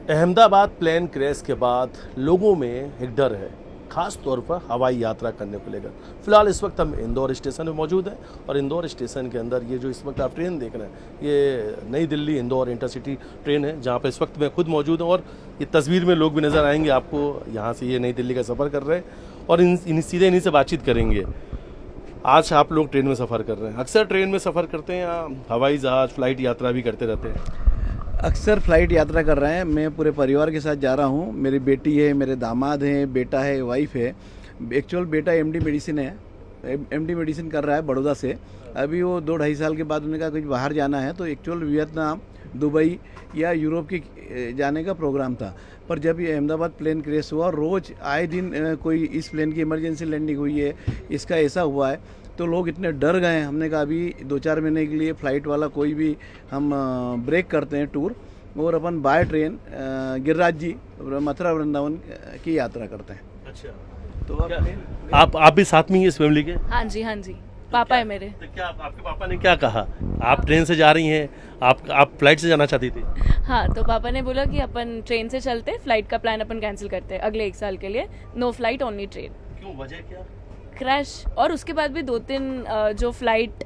Ahmedabad plane crash के बाद लोगों में एक डर है, खास तौर पर हवाई यात्रा करने को लेकर। फिलहाल इस वक्त हम इंदौर स्टेशन में मौजूद हैं और इंदौर स्टेशन के अंदर ये जो इस वक्त आप ट्रेन देख रहे हैं, ये नई दिल्ली इंदौर इंटरसिटी ट्रेन है, जहाँ पे इस वक्त मैं खुद मौजूद हूँ और ये तस्वीर में लोग भी नज़र आएंगे आपको। यहाँ से ये नई दिल्ली का सफ़र कर रहे हैं और सीधे इन्हीं से बातचीत करेंगे। आज आप लोग ट्रेन में सफ़र कर रहे हैं, अक्सर ट्रेन में सफ़र करते हैं या हवाई जहाज़ फ्लाइट यात्रा भी करते रहते हैं? अक्सर फ्लाइट यात्रा कर रहे हैं। मैं पूरे परिवार के साथ जा रहा हूँ। मेरी बेटी है, मेरे दामाद हैं, बेटा है, वाइफ है। एक्चुअल बेटा एमडी मेडिसिन है, एमडी मेडिसिन कर रहा है बड़ौदा से। अभी वो 2-2.5 साल के बाद उन्होंने कहा कुछ बाहर जाना है, तो एक्चुअल वियतनाम, दुबई या यूरोप की जाने का प्रोग्राम था। पर जब ये अहमदाबाद प्लेन क्रैश हुआ, रोज़ आए दिन कोई इस प्लेन की इमरजेंसी लैंडिंग हुई है, इसका ऐसा हुआ है, तो लोग इतने डर गए। हमने कहा अभी 2-4 महीने के लिए फ़्लाइट वाला कोई भी हम ब्रेक करते हैं टूर और अपन बाय ट्रेन गिरिराज जी मथुरा वृंदावन की यात्रा करते हैं। अच्छा, तो आप भी साथ में ही इस फैमिली के? हाँ जी, हाँ जी, पापा है मेरे। तो क्या आपके पापा ने क्या कहा? आप ट्रेन से जा रही हैं, आप फ्लाइट से जाना चाहती थी? हाँ, तो पापा ने बोला कि अपन ट्रेन से चलते, फ्लाइट का प्लान अपन कैंसिल करते हैं अगले 1 साल के लिए, नो फ्लाइट ओनली ट्रेन। क्यों, वजह क्या? क्रैश और उसके बाद भी 2-3 जो फ्लाइट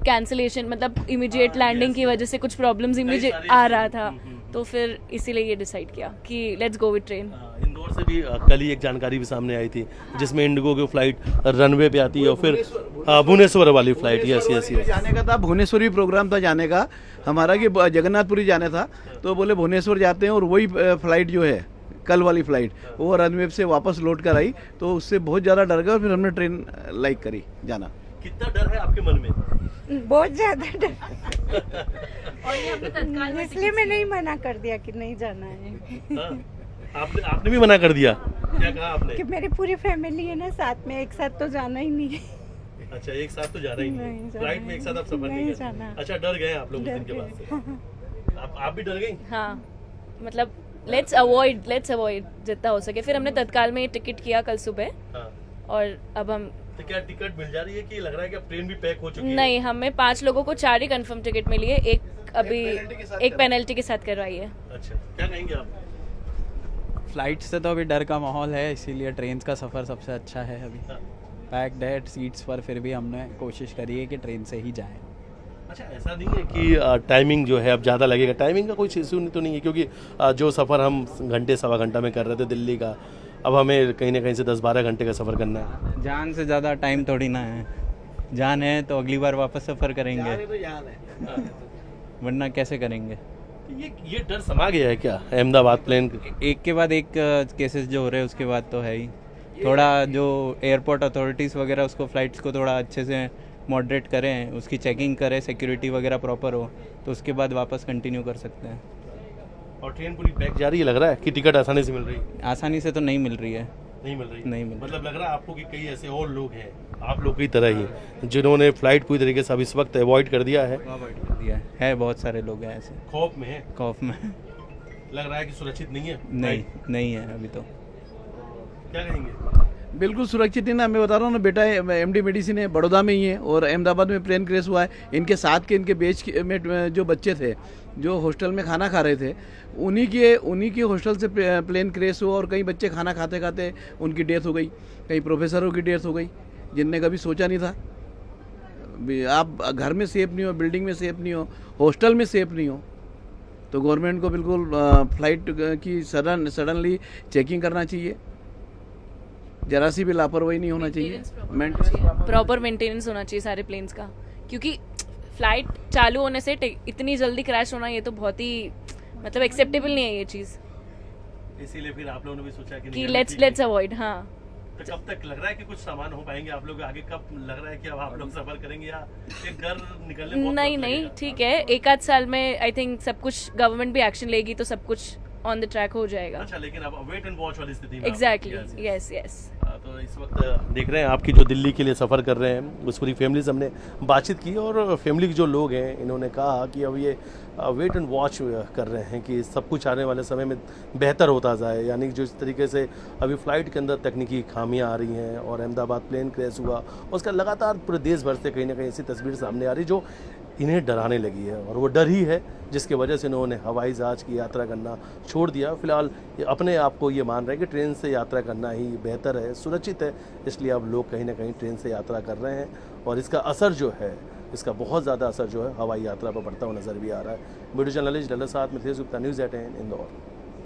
कैंसिलेशन, मतलब इमीडिएट लैंडिंग की वजह से कुछ प्रॉब्लम्स इमीडिएट आ रहा था, तो फिर इसीलिए ये डिसाइड किया कि let's go with train. Indore से भी कल ही एक जानकारी भी सामने आई थी, जिसमें इंडिगो की फ्लाइट रनवे पे आती है और फिर भुवनेश्वर वाली फ्लाइट। यस जाने का था, भुवनेश्वर भी प्रोग्राम था जाने का हमारा कि जगन्नाथपुरी जाने था, तो बोले भुवनेश्वर जाते हैं और वही फ्लाइट जो है कल वाली फ्लाइट वो रनवे से वापस लौट कर आई, तो उससे बहुत ज़्यादा डर गया और फिर हमने ट्रेन लाइक करी जाना। कितना डर है आपके मन में? बहुत ज्यादा डर। और ये हमने तत्काल में इसलिए मैंने ही मना कर दिया कि नहीं जाना है। हाँ, आपने भी मना कर दिया? क्या कहा आपने? कि मेरी पूरी फैमिली है ना साथ में, एक साथ तो जाना ही नहीं है। अच्छा, एक साथ तो जा रही नहीं नहीं, जाना फ्लाइट में एक साथ आप सफर नहीं करते? जाना। अच्छा, डर गए आप लोग उस दिन के बाद से? आप भी डर गई? हाँ, मतलब लेट्स अवॉइड जितना हो सके। फिर हमने तत्काल में टिकट किया कल सुबह, हाँ। और अब हम तो क्या टिकट मिल जा रही है कि लग रहा है कि अब ट्रेन भी पैक हो चुकी है? नहीं, हमें 5 लोगों को 4 ही कंफर्म टिकट मिली है, एक अभी एक पेनल्टी के साथ करवाई है। अच्छा, क्या कहेंगे आप? फ्लाइट से तो अभी डर का माहौल है, इसीलिए ट्रेन का सफ़र सबसे अच्छा है। अभी हाँ। पैक्ड है सीट्स पर, फिर भी हमने कोशिश करी है कि ट्रेन से ही जाएं। अच्छा, ऐसा नहीं है कि टाइमिंग जो है अब ज़्यादा लगेगा? टाइमिंग का कोई इशू तो नहीं है, क्योंकि जो सफ़र हम घंटे सवा घंटा में कर रहे थे दिल्ली का, अब हमें कहीं ना कहीं से 10-12 घंटे का सफ़र करना है। जान से ज़्यादा टाइम थोड़ी ना है, जान है तो अगली बार वापस सफ़र करेंगे, वरना कैसे करेंगे? ये डर समा गया है क्या अहमदाबाद प्लेन? एक के बाद एक केसेस जो हो रहे हैं उसके बाद तो है ही। थोड़ा जो एयरपोर्ट अथॉरिटीज़ वगैरह उसको फ़्लाइट्स को थोड़ा अच्छे से मॉडरेट करें, उसकी चेकिंग करें, सिक्योरिटी वगैरह प्रॉपर हो, तो उसके बाद वापस कंटिन्यू कर सकते हैं। और ट्रेन पूरी पैक जा रही है, लग रहा है कि टिकट आसानी से मिल रही है? आसानी से तो नहीं मिल रही है। नहीं मिल रही? नहीं मिल रही। मतलब लग रहा है आपको कि कई ऐसे और लोग हैं आप लोग की तरह ही जिन्होंने फ्लाइट पूरी तरीके से अब इस वक्त अवॉइड कर दिया है? अवॉइड कर दिया है, बहुत सारे लोग हैं ऐसे खौफ में है? खौफ में। लग रहा है कि सुरक्षित नहीं है? नहीं है अभी तो। क्या कहेंगे? बिल्कुल सुरक्षित नहीं ना, मैं बता रहा हूँ ना, बेटा एमडी मेडिसिन है, बड़ौदा में ही है और अहमदाबाद में प्लेन क्रैश हुआ है। इनके साथ के इनके बैच में जो बच्चे थे जो हॉस्टल में खाना खा रहे थे, उन्हीं के हॉस्टल से प्लेन क्रैश हुआ और कई बच्चे खाना खाते खाते उनकी डेथ हो गई, कई प्रोफेसरों की डेथ हो गई जिनने कभी सोचा नहीं था। आप घर में सेफ नहीं हो, बिल्डिंग में सेफ नहीं हो, हॉस्टल में सेफ नहीं हो, तो गवर्नमेंट को बिल्कुल फ्लाइट की सडनली चेकिंग करना चाहिए, जरा सी भी लापरवाही नहीं होना चाहिए, प्रॉपर मेंटेनेंस होना चाहिए सारे प्लेन्स का, क्योंकि फ्लाइट चालू होने से इतनी जल्दी क्रैश होना ये तो बहुत ही मतलब एक्सेप्टेबल नहीं है ये चीज़, इसीलिए फिर आप लोगों ने भी सोचा कि लेट्स अवॉइड। हाँ, तो कब तक लग रहा है कि कुछ सामान हो पाएंगे आप लोग आगे? कब लग रहा है कि अब आप लोग सफर करेंगे या एक डर निकलने बहुत नहीं वक्त नहीं, लगेगा? ठीक है, 1-8 साल में आई थिंक सब कुछ गवर्नमेंट भी एक्शन लेगी तो सब कुछ ऑन द ट्रैक हो जाएगा। अच्छा, लेकिन अब वेट एंड वॉच वाली स्थिति में एग्जैक्टली, यस। तो इस वक्त देख रहे हैं आपकी जो दिल्ली के लिए सफ़र कर रहे हैं उस पूरी फैमिली से हमने बातचीत की और फैमिली के जो लोग हैं इन्होंने कहा कि अब ये वेट एंड वॉच कर रहे हैं कि सब कुछ आने वाले समय में बेहतर होता जाए, यानी जो इस तरीके से अभी फ़्लाइट के अंदर तकनीकी खामियां आ रही हैं और अहमदाबाद प्लेन क्रैश हुआ, उसका लगातार पूरे देश भर से कहीं ना कहीं ऐसी तस्वीर सामने आ रही जो इन्हें डराने लगी है, और वो डर ही है जिसकी वजह से इन्होंने हवाई जहाज़ की यात्रा करना छोड़ दिया। फिलहाल ये अपने आप को ये मान रहे हैं कि ट्रेन से यात्रा करना ही बेहतर है, सुरक्षित है, इसलिए अब लोग कहीं ना कहीं ट्रेन से यात्रा कर रहे हैं। और इसका असर जो है, इसका बहुत ज़्यादा असर जो है हवाई यात्रा पर पड़ता हुआ नज़र भी आ रहा है। वीडियो जर्नलिस्ट डल्ला साथ मिथिलेश गुप्ता, न्यूज़ 18 इंदौर।